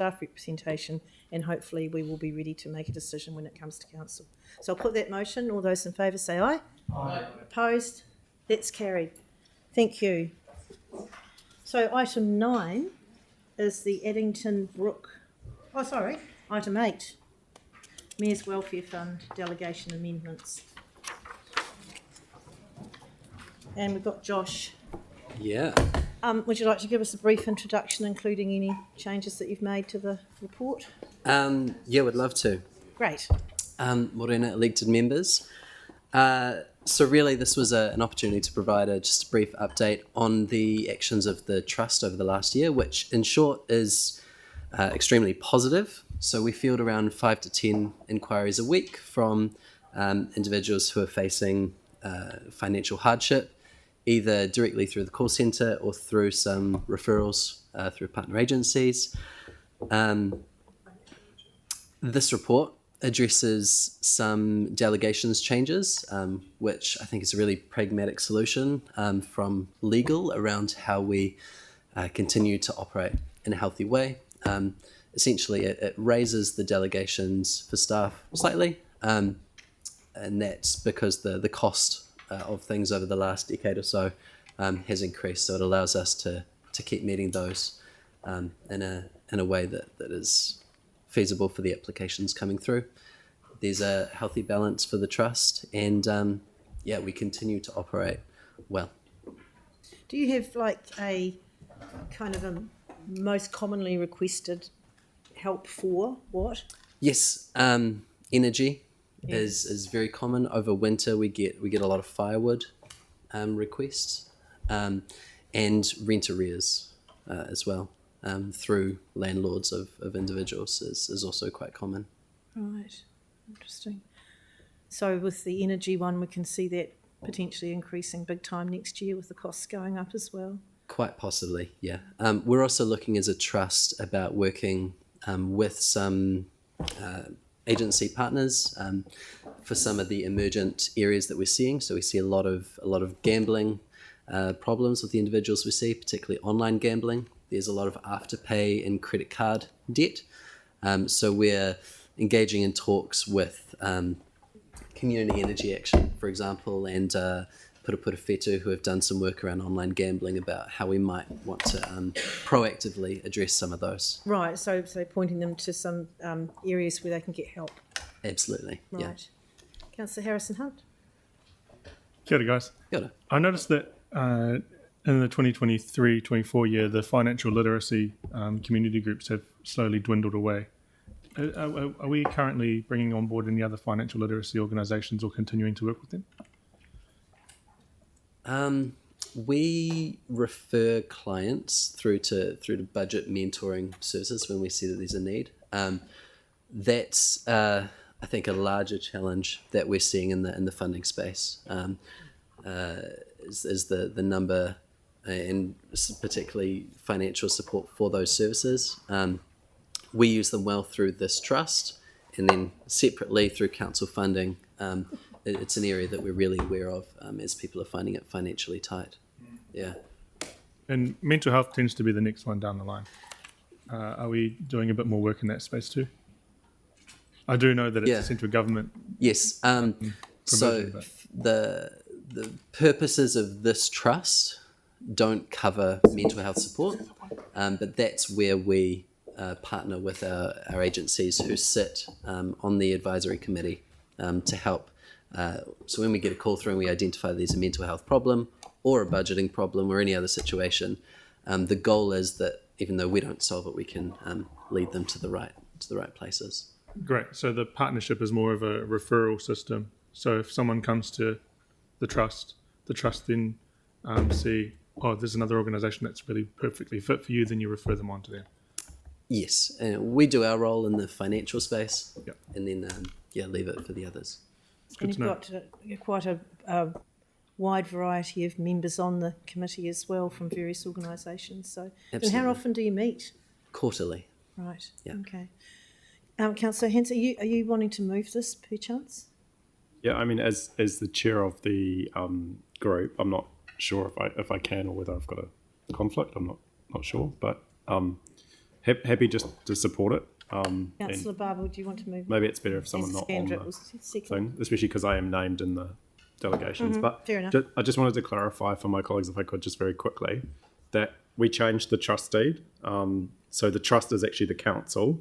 staff representation, and hopefully we will be ready to make a decision when it comes to council. So I'll put that motion. All those in favour say aye. Aye. Opposed? That's carried. Thank you. So item 9 is the Addington Brook. Oh, sorry. Item 8, Mayor's Welfare Fund delegation amendments. And we've got Josh. Yeah. Would you like to give us a brief introduction, including any changes that you've made to the report? Yeah, would love to. Great. Morena elected members. So really this was an opportunity to provide just a brief update on the actions of the Trust over the last year, which in short is extremely positive. So we field around 5 to 10 inquiries a week from individuals who are facing financial hardship, either directly through the call centre or through some referrals through partner agencies. This report addresses some delegations changes, which I think is a really pragmatic solution from legal around how we continue to operate in a healthy way. Essentially, it raises the delegations for staff slightly, and that's because the cost of things over the last decade or so has increased. So it allows us to keep meeting those in a way that is feasible for the applications coming through. There's a healthy balance for the Trust, and we continue to operate well. Do you have like a kind of a most commonly requested help for what? Yes, energy is very common. Over winter we get a lot of firewood requests, and rent arrears as well through landlords of individuals is also quite common. Right, interesting. So with the energy one, we can see that potentially increasing big time next year with the costs going up as well. Quite possibly, yeah. We're also looking as a Trust about working with some agency partners for some of the emergent areas that we're seeing. So we see a lot of gambling problems with the individuals we see, particularly online gambling. There's a lot of afterpay and credit card debt. So we're engaging in talks with Community Energy Action, for example, and Pura Whetū, who have done some work around online gambling about how we might want to proactively address some of those. Right, so pointing them to some areas where they can get help. Absolutely, right. Yeah. Councillor Harrison-Hunt. Kia ora, guys. Kia ora. I noticed that in the 2023-24 year, the financial literacy community groups have slowly dwindled away. Are we currently bringing on board any other financial literacy organisations or continuing to work with them? We refer clients through to budget mentoring services when we see that there's a need. That's I think a larger challenge that we're seeing in the funding space is the number and particularly financial support for those services. We use them well through this Trust, and then separately through council funding. It's an area that we're really aware of as people are finding it financially tight. Yeah. And mental health tends to be the next one down the line. Are we doing a bit more work in that space too? I do know that it's a central government. Yes. So the purposes of this Trust don't cover mental health support, but that's where we partner with our agencies who sit on the advisory committee to help. So when we get a call through and we identify there's a mental health problem or a budgeting problem or any other situation, the goal is that even though we don't solve it, we can lead them to the right places. Great. So the partnership is more of a referral system. So if someone comes to the Trust then see, there's another organisation that's really perfectly fit for you, then you refer them on to them. Yes, and we do our role in the financial space, yep. And then leave it for the others. And you've got quite a wide variety of members on the committee as well from various organisations. So, and how often do you meet? Quarterly. Right. Yeah. Okay. Councillor Hens, are you wanting to move this per chance? Yeah, I mean, as the chair of the group, I'm not sure if I can or whether I've got a conflict. I'm not sure, but happy just to support it. And Councillor Barber, do you want to move? maybe it's better if someone not on Sandra the was second. thing, especially because I am named in the delegations. But fair enough. I just wanted to clarify for my colleagues, if I could, just very quickly, that we changed the trust deed. So the trust is actually the council.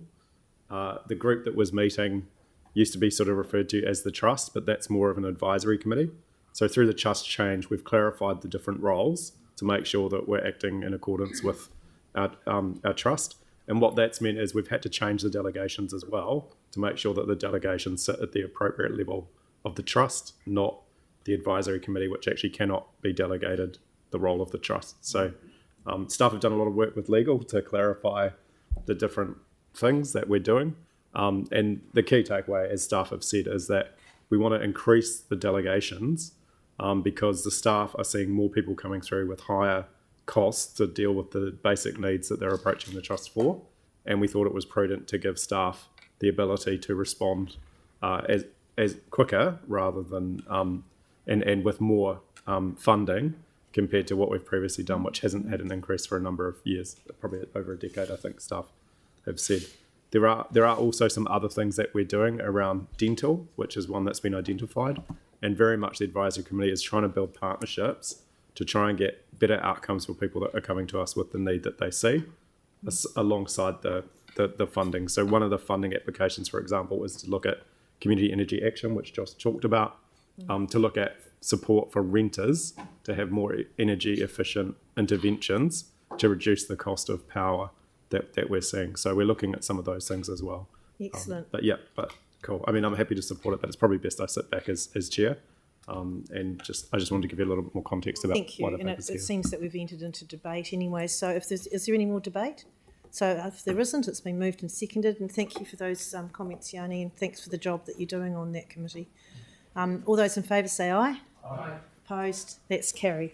The group that was meeting used to be sort of referred to as the trust, but that's more of an advisory committee. So through the trust change, we've clarified the different roles to make sure that we're acting in accordance with our trust. And what that's meant is we've had to change the delegations as well to make sure that the delegations sit at the appropriate level of the trust, not the advisory committee, which actually cannot be delegated the role of the trust. So staff have done a lot of work with legal to clarify the different things that we're doing. And the key takeaway, as staff have said, is that we want to increase the delegations because the staff are seeing more people coming through with higher costs to deal with the basic needs that they're approaching the trust for. And we thought it was prudent to give staff the ability to respond as quicker rather than and with more funding compared to what we've previously done, which hasn't had an increase for a number of years, probably over a decade, I think staff have said. There are also some other things that we're doing around dental, which is one that's been identified, and very much the advisory committee is trying to build partnerships to try and get better outcomes for people that are coming to us with the need that they see, alongside the funding. So one of the funding applications, for example, is to look at community energy action, which Josh talked about, to look at support for renters to have more energy efficient interventions to reduce the cost of power that we're seeing. So we're looking at some of those things as well. Excellent. But cool. I mean, I'm happy to support it, but it's probably best I sit back as chair. And I just wanted to give you a little bit more context about Thank you. why the And paper's it here. seems that we've entered into debate anyway. So is there any more debate? So if there isn't, it's been moved and seconded. And thank you for those comments, Yanni, and thanks for the job that you're doing on that committee. All those in favour say aye. Aye. Opposed? That's carried.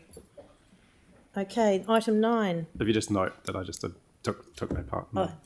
Okay, item 9. If you just note that I just took no part in